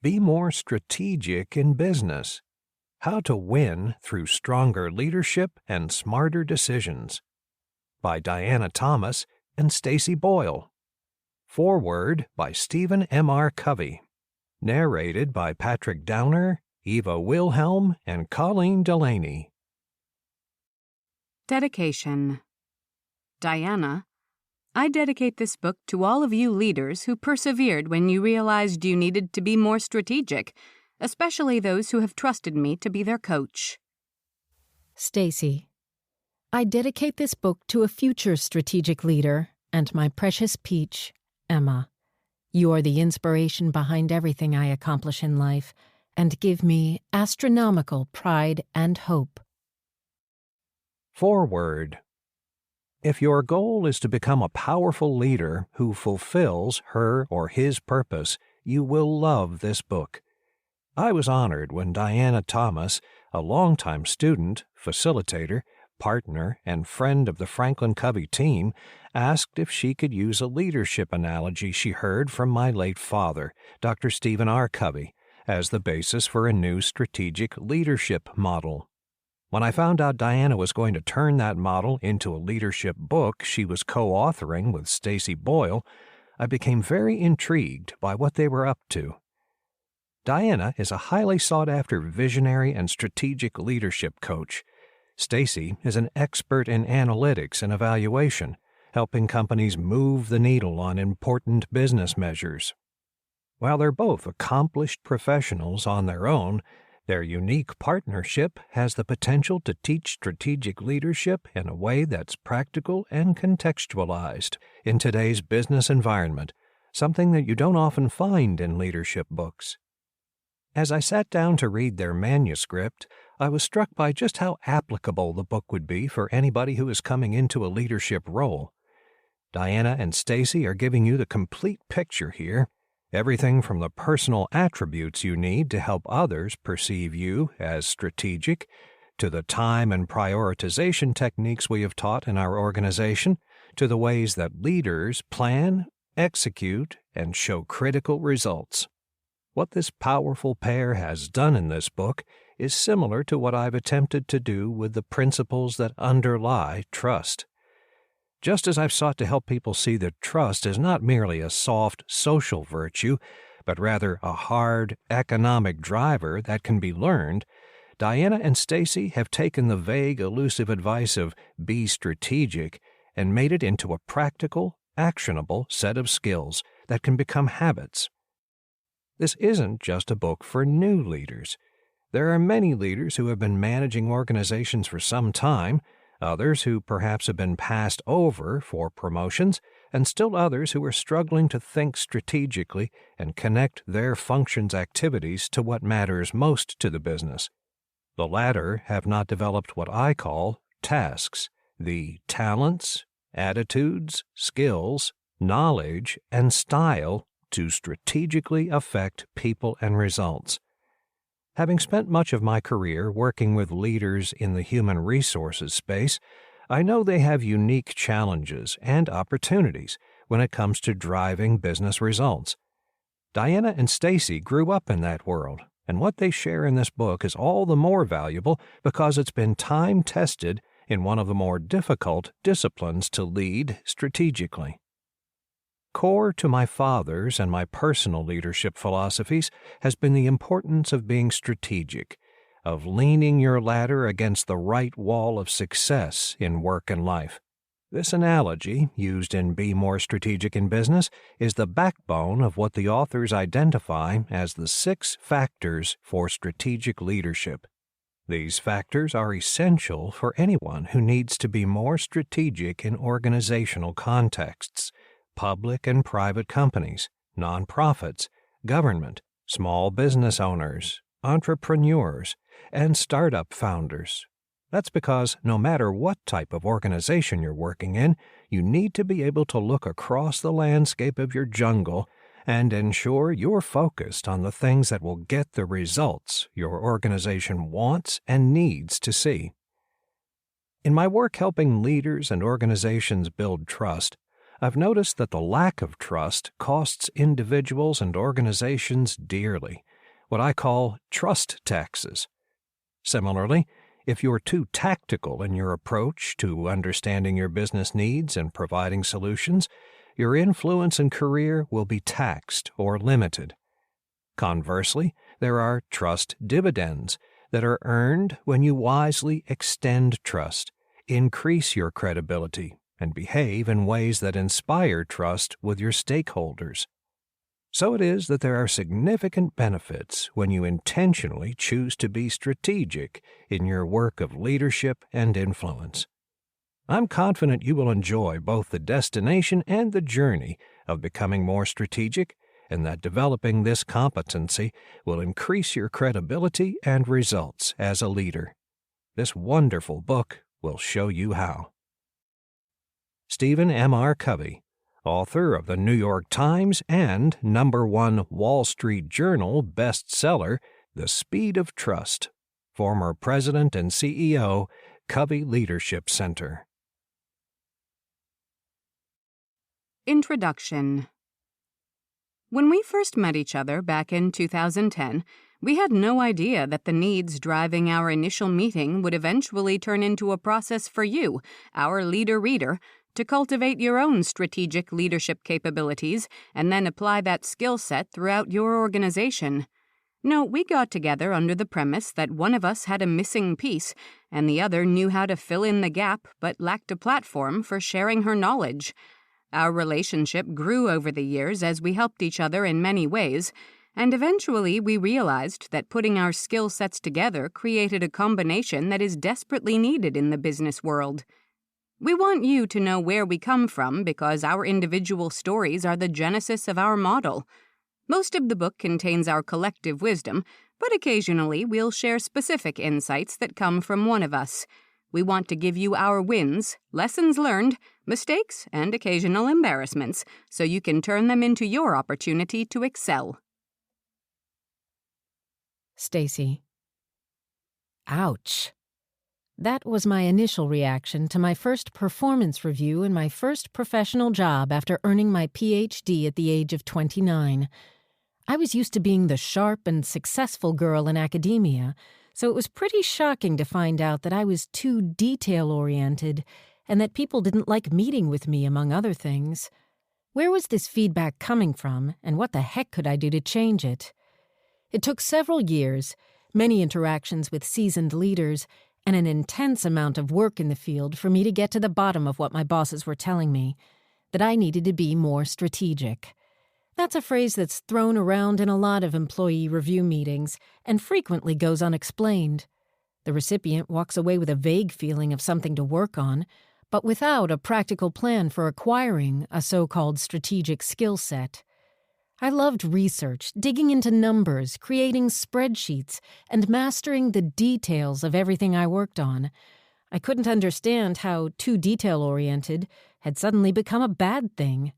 Be More Strategic in Business. How to Win Through Stronger Leadership and Smarter Decisions by Diana Thomas and Stacy Boyle. Foreword by Stephen M.R. Covey. Narrated by Patrick Downer, Eva Wilhelm, and Colleen Delaney. Dedication. Diana, I dedicate this book to all of you leaders who persevered when you realized you needed to be more strategic, especially those who have trusted me to be their coach. Stacy, I dedicate this book to a future strategic leader and my precious peach, Emma. You are the inspiration behind everything I accomplish in life and give me astronomical pride and hope. Foreword. If your goal is to become a powerful leader who fulfills her or his purpose, you will love this book. I was honored when Diana Thomas, a longtime student, facilitator, partner, and friend of the Franklin Covey team, asked if she could use a leadership analogy she heard from my late father, Dr. Stephen R. Covey, as the basis for a new strategic leadership model. When I found out Diana was going to turn that model into a leadership book she was co-authoring with Stacy Boyle, I became very intrigued by what they were up to. Diana is a highly sought-after visionary and strategic leadership coach. Stacy is an expert in analytics and evaluation, helping companies move the needle on important business measures. While they're both accomplished professionals on their own, their unique partnership has the potential to teach strategic leadership in a way that's practical and contextualized in today's business environment, something that you don't often find in leadership books. As I sat down to read their manuscript, I was struck by just how applicable the book would be for anybody who is coming into a leadership role. Diana and Stacy are giving you the complete picture here. Everything from the personal attributes you need to help others perceive you as strategic, to the time and prioritization techniques we have taught in our organization, to the ways that leaders plan, execute, and show critical results. What this powerful pair has done in this book is similar to what I've attempted to do with the principles that underlie trust. Just as I've sought to help people see that trust is not merely a soft social virtue, but rather a hard economic driver that can be learned, Diana and Stacy have taken the vague, elusive advice of be strategic and made it into a practical, actionable set of skills that can become habits. This isn't just a book for new leaders. There are many leaders who have been managing organizations for some time, others who perhaps have been passed over for promotions, and still others who are struggling to think strategically and connect their functions' activities to what matters most to the business. The latter have not developed what I call tasks, the talents, attitudes, skills, knowledge, and style to strategically affect people and results. Having spent much of my career working with leaders in the human resources space, I know they have unique challenges and opportunities when it comes to driving business results. Diana and Stacy grew up in that world, and what they share in this book is all the more valuable because it's been time-tested in one of the more difficult disciplines to lead strategically. Core to my father's and my personal leadership philosophies has been the importance of being strategic, of leaning your ladder against the right wall of success in work and life. This analogy, used in Be More Strategic in Business, is the backbone of what the authors identify as the 6 factors for strategic leadership. These factors are essential for anyone who needs to be more strategic in organizational contexts, public and private companies, nonprofits, government, small business owners, entrepreneurs, and startup founders. That's because no matter what type of organization you're working in, you need to be able to look across the landscape of your jungle and ensure you're focused on the things that will get the results your organization wants and needs to see. In my work helping leaders and organizations build trust, I've noticed that the lack of trust costs individuals and organizations dearly, what I call trust taxes. Similarly, if you're too tactical in your approach to understanding your business needs and providing solutions, your influence and career will be taxed or limited. Conversely, there are trust dividends that are earned when you wisely extend trust, increase your credibility, and behave in ways that inspire trust with your stakeholders. So it is that there are significant benefits when you intentionally choose to be strategic in your work of leadership and influence. I'm confident you will enjoy both the destination and the journey of becoming more strategic, and that developing this competency will increase your credibility and results as a leader. This wonderful book will show you how. Stephen M.R. Covey, author of the New York Times and #1 Wall Street Journal bestseller, The Speed of Trust, former President and CEO, Covey Leadership Center. Introduction. When we first met each other back in 2010, we had no idea that the needs driving our initial meeting would eventually turn into a process for you, our leader-reader, to cultivate your own strategic leadership capabilities and then apply that skill set throughout your organization. No, we got together under the premise that one of us had a missing piece and the other knew how to fill in the gap but lacked a platform for sharing her knowledge. Our relationship grew over the years as we helped each other in many ways, and eventually we realized that putting our skill sets together created a combination that is desperately needed in the business world. We want you to know where we come from because our individual stories are the genesis of our model. Most of the book contains our collective wisdom, but occasionally we'll share specific insights that come from one of us. We want to give you our wins, lessons learned, mistakes, and occasional embarrassments, so you can turn them into your opportunity to excel. Stacy. Ouch. That was my initial reaction to my first performance review in my first professional job after earning my Ph.D. at the age of 29. I was used to being the sharp and successful girl in academia, so it was pretty shocking to find out that I was too detail-oriented and that people didn't like meeting with me, among other things. Where was this feedback coming from, and what the heck could I do to change it? It took several years, many interactions with seasoned leaders, and an intense amount of work in the field for me to get to the bottom of what my bosses were telling me, that I needed to be more strategic. That's a phrase that's thrown around in a lot of employee review meetings and frequently goes unexplained. The recipient walks away with a vague feeling of something to work on, but without a practical plan for acquiring a so-called strategic skill set. I loved research, digging into numbers, creating spreadsheets, and mastering the details of everything I worked on. I couldn't understand how too detail-oriented had suddenly become a bad thing.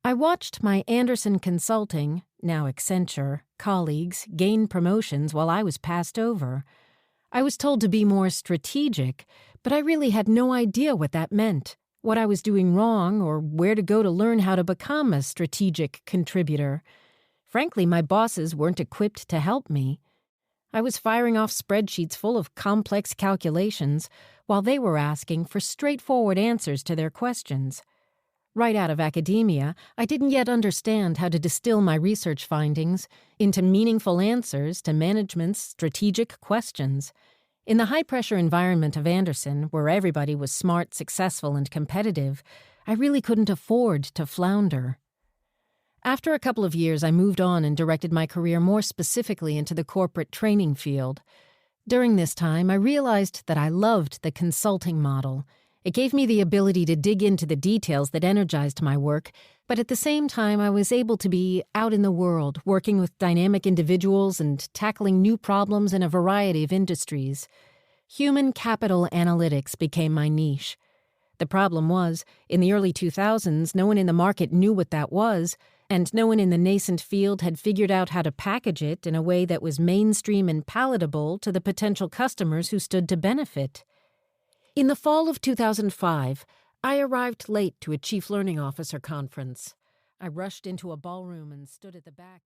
I watched my Andersen Consulting, now Accenture, colleagues gain promotions while I was passed over. I was told to be more strategic, but I really had no idea what that meant, what I was doing wrong, or where to go to learn how to become a strategic contributor. Frankly, my bosses weren't equipped to help me. I was firing off spreadsheets full of complex calculations while they were asking for straightforward answers to their questions. Right out of academia, I didn't yet understand how to distill my research findings into meaningful answers to management's strategic questions. In the high-pressure environment of Andersen, where everybody was smart, successful, and competitive, I really couldn't afford to flounder. After a couple of years, I moved on and directed my career more specifically into the corporate training field. During this time, I realized that I loved the consulting model. It gave me the ability to dig into the details that energized my work, but at the same time I was able to be out in the world, working with dynamic individuals and tackling new problems in a variety of industries. Human capital analytics became my niche. The problem was, in the early 2000s, no one in the market knew what that was, and no one in the nascent field had figured out how to package it in a way that was mainstream and palatable to the potential customers who stood to benefit. In the fall of 2005, I arrived late to a Chief Learning Officer conference. I rushed into a ballroom and stood at the back.